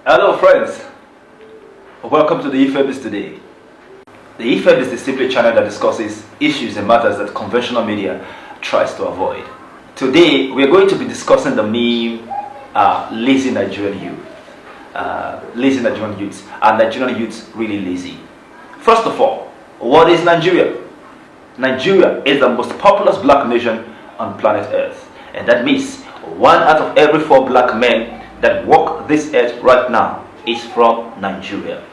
Hello friends, welcome to the eFabulous today. The eFabulous is simply a channel that discusses issues and matters that conventional media tries to avoid. Today we are going to be discussing the meme lazy Nigerian youth. Lazy Nigerian youths. Are Nigerian youths really lazy? First of all, what is Nigeria? Nigeria is the most populous black nation on planet Earth, and that means 1 out of every 4 black men that walk this earth right now is from Nigeria.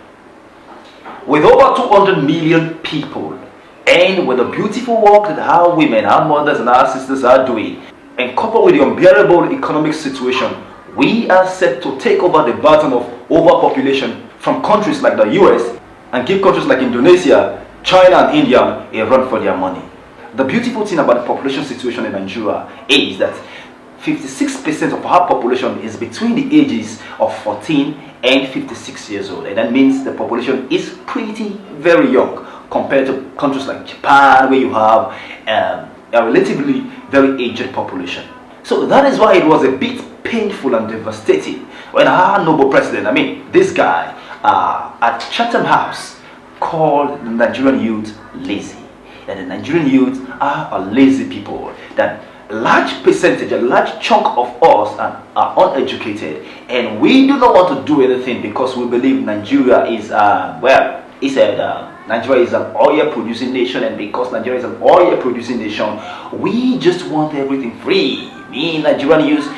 With over 200 million people, and with the beautiful work that our women, our mothers and our sisters are doing, and coupled with the unbearable economic situation, we are set to take over the baton of overpopulation from countries like the US and give countries like Indonesia, China and India a run for their money. The beautiful thing about the population situation in Nigeria is that 56% of our population is between the ages of 14 and 56 years old, and that means the population is pretty very young compared to countries like Japan, where you have a relatively very aged population. So that is why it was a bit painful and devastating when our noble president, this guy at Chatham House, called the Nigerian youth lazy. That the Nigerian youth are a lazy people, that a large percentage, a large chunk of us are uneducated, and we do not want to do anything because we believe Nigeria is Nigeria is an oil producing nation, and because Nigeria is an oil producing nation, we just want everything free. Me, Nigerian youth,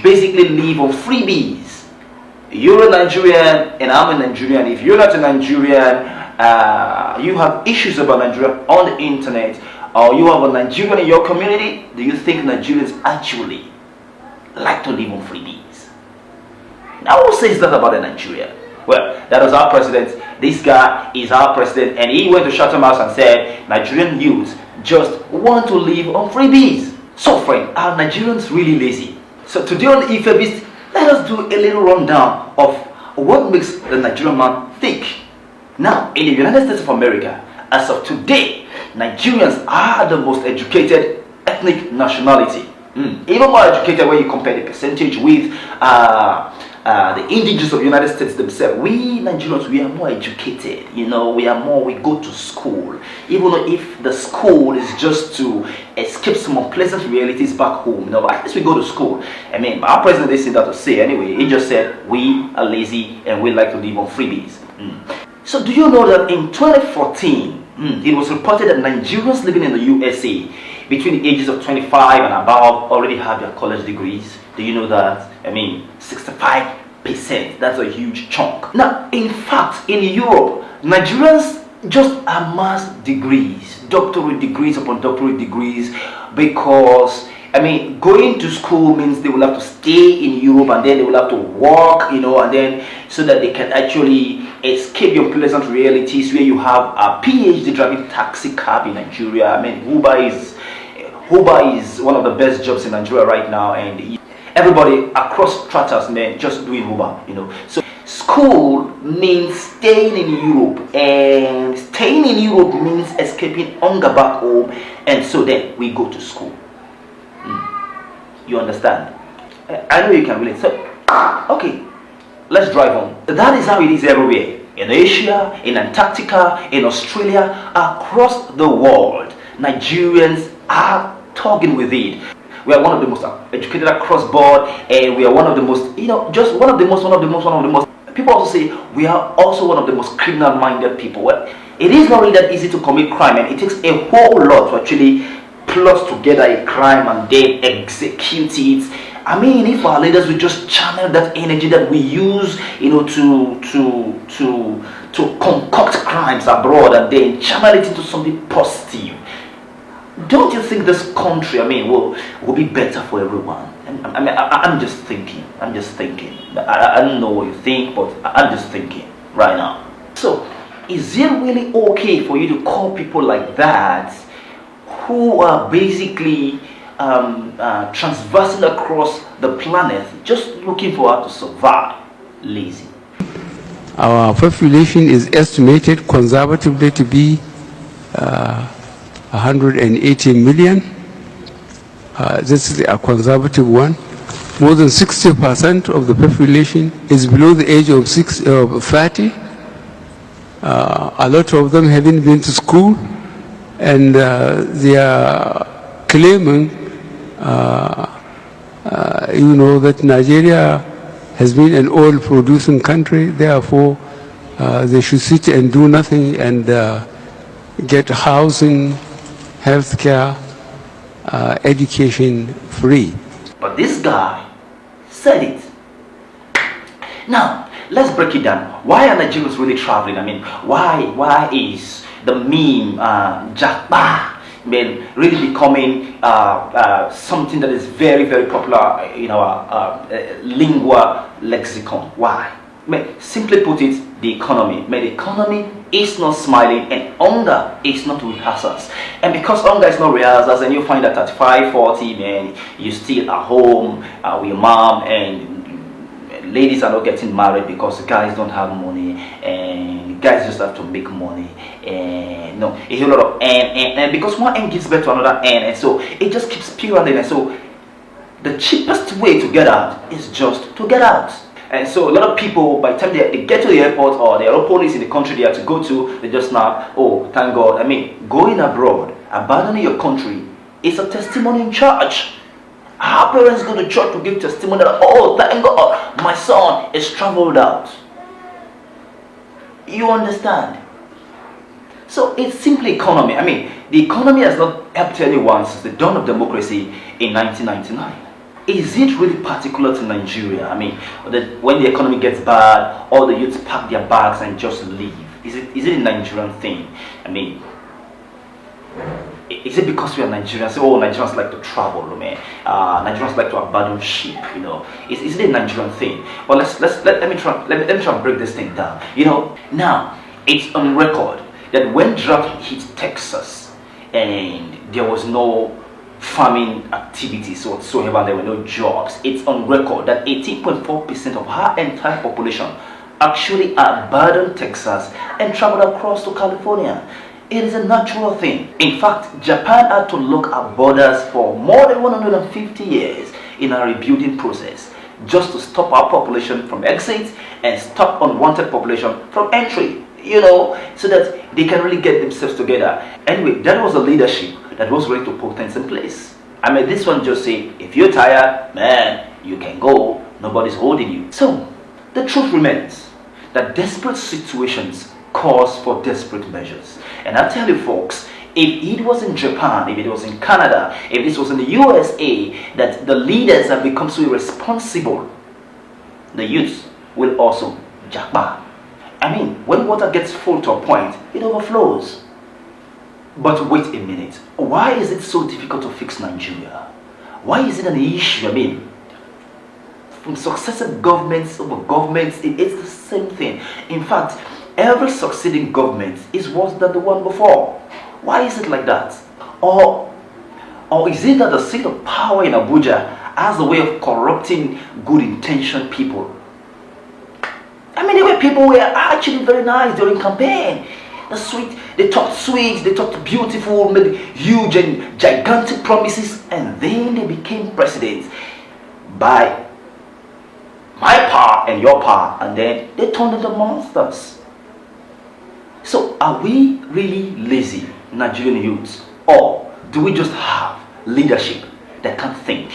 basically live on freebies. You're a Nigerian and I'm a Nigerian. If you're not a Nigerian, you have issues about Nigeria on the internet, or you have a Nigerian in your community, do you think Nigerians actually like to live on freebies? Now who says that about a Nigeria? Well, that was our president. This guy is our president, and he went to Chatham House and said Nigerian youths just want to live on freebies. So friend, are Nigerians really lazy? So today on the eFabulous, let us do a little rundown of what makes the Nigerian man think. Now, in the United States of America, as of today, Nigerians are the most educated ethnic nationality. Even more educated when you compare the percentage with the indigenous of the United States themselves. We Nigerians, we are more educated. We go to school. Even if the school is just to escape some unpleasant realities back home. At least we go to school. Our president didn't say that to say anyway. He just said we are lazy and we like to live on freebies. So do you know that in 2014, it was reported that Nigerians living in the USA between the ages of 25 and above already have their college degrees? Do you know that? 65%. That's a huge chunk. Now, in fact, in Europe, Nigerians just amass degrees, doctorate degrees upon doctorate degrees, because going to school means they will have to stay in Europe, and then they will have to work, and then so that they can actually escape the unpleasant realities where you have a PhD driving taxi cab in Nigeria. Uber is one of the best jobs in Nigeria right now, and everybody across stratas, just doing Uber, So school means staying in Europe, and staying in Europe means escaping hunger back home, and so then we go to school. You understand? I know you can relate. So, okay, let's drive on. That is how it is everywhere. In Asia, in Antarctica, in Australia, across the world, Nigerians are talking with it. We are one of the most educated across board, and we are one of the most, just one of the most. People also say we are also one of the most criminal-minded people. Well, it is not really that easy to commit crime, and it takes a whole lot to actually plot together a crime and then execute it. If our leaders would just channel that energy that we use, to concoct crimes abroad and then channel it into something positive, don't you think this country, will be better for everyone? I'm just thinking. I don't know what you think, but I'm just thinking right now. So, is it really okay for you to call people like that, who are basically transversing across the planet, just looking for how to survive, lazy? Our population is estimated conservatively to be 180 million. This is a conservative one. more than 60% of the population is below the age of 30. A lot of them haven't been to school, and they are claiming, that Nigeria has been an oil-producing country, therefore they should sit and do nothing and get housing, healthcare, education free. But this guy said it. Now, let's break it down. Why are Nigerians really traveling? I mean, why is the meme Japa really becoming something that is very, very popular in our lingua lexicon? Why? Simply put it, the economy. The economy is not smiling, and hunger is not rehearsals. And because hunger is not rehearsals, and you find that at 5:40, man, you still at home with your mom, and ladies are not getting married because guys don't have money, and guys just have to make money, and no, a whole lot of and because one end gives birth to another end, and so it just keeps spiraling. And so the cheapest way to get out is just to get out. And so a lot of people, by the time they get to the airport, or there are police in the country they have to go to, they just now, oh, thank God. I mean, going abroad, abandoning your country, is a testimony in church. Our parents go to church to give testimony that, oh, thank God, my son is traveled out. You understand? So it's simply economy. I mean, the economy has not helped anyone since the dawn of democracy in 1999. Is it really particular to Nigeria? I mean, when the economy gets bad, all the youths pack their bags and just leave. Is it a Nigerian thing? I mean, is it because we are Nigerians? Oh, Nigerians like to travel, man. Nigerians like to abandon ship. Is it a Nigerian thing? Well, let me try and break this thing down. Now it's on record that when drought hit Texas and there was no farming activities whatsoever, there were no jobs, it's on record that 18.4% of our entire population actually abandoned Texas and traveled across to California. It is a natural thing. In fact, Japan had to look at borders for more than 150 years in a rebuilding process just to stop our population from exit and stop unwanted population from entry, so that they can really get themselves together. Anyway, that was the leadership that was ready to put things in place. I mean, this one just say, if you're tired, man, you can go. Nobody's holding you. So, the truth remains that desperate situations calls for desperate measures. And I tell you folks, if it was in Japan, if it was in Canada, if this was in the USA, that the leaders have become so irresponsible, the youth will also japa. I mean, when water gets full to a point, it overflows. But wait a minute, why is it so difficult to fix Nigeria? Why is it an issue? I mean, from successive governments over governments, it's the same thing. In fact, every succeeding government is worse than the one before. Why is it like that? Or is it that the seat of power in Abuja has a way of corrupting good-intentioned people? I mean, there were people who were actually very nice during campaign. They talked sweet, they talked beautiful, made huge and gigantic promises, and then they became presidents by my power and your power, and then they turned into monsters. So are we really lazy, Nigerian youths, or do we just have leadership that can't think,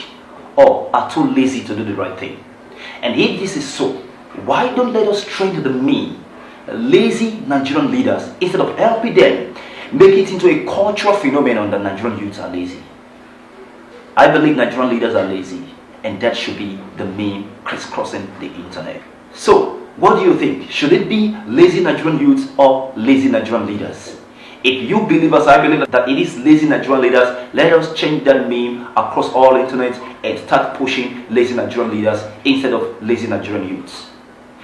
or are too lazy to do the right thing? And if this is so, why don't let us train the mean lazy Nigerian leaders instead of helping them make it into a cultural phenomenon that Nigerian youths are lazy? I believe Nigerian leaders are lazy, and that should be the meme crisscrossing the internet. So, what do you think? Should it be lazy Nigerian youths or lazy Nigerian leaders? If you believe as I believe that it is lazy Nigerian leaders, let us change that meme across all internet and start pushing lazy Nigerian leaders instead of lazy Nigerian youths.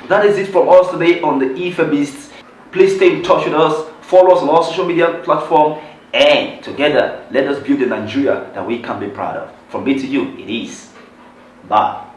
That is it from us today on the Ife Beast. Please stay in touch with us, follow us on all social media platforms, and together let us build a Nigeria that we can be proud of. From me to you, it is. Bye.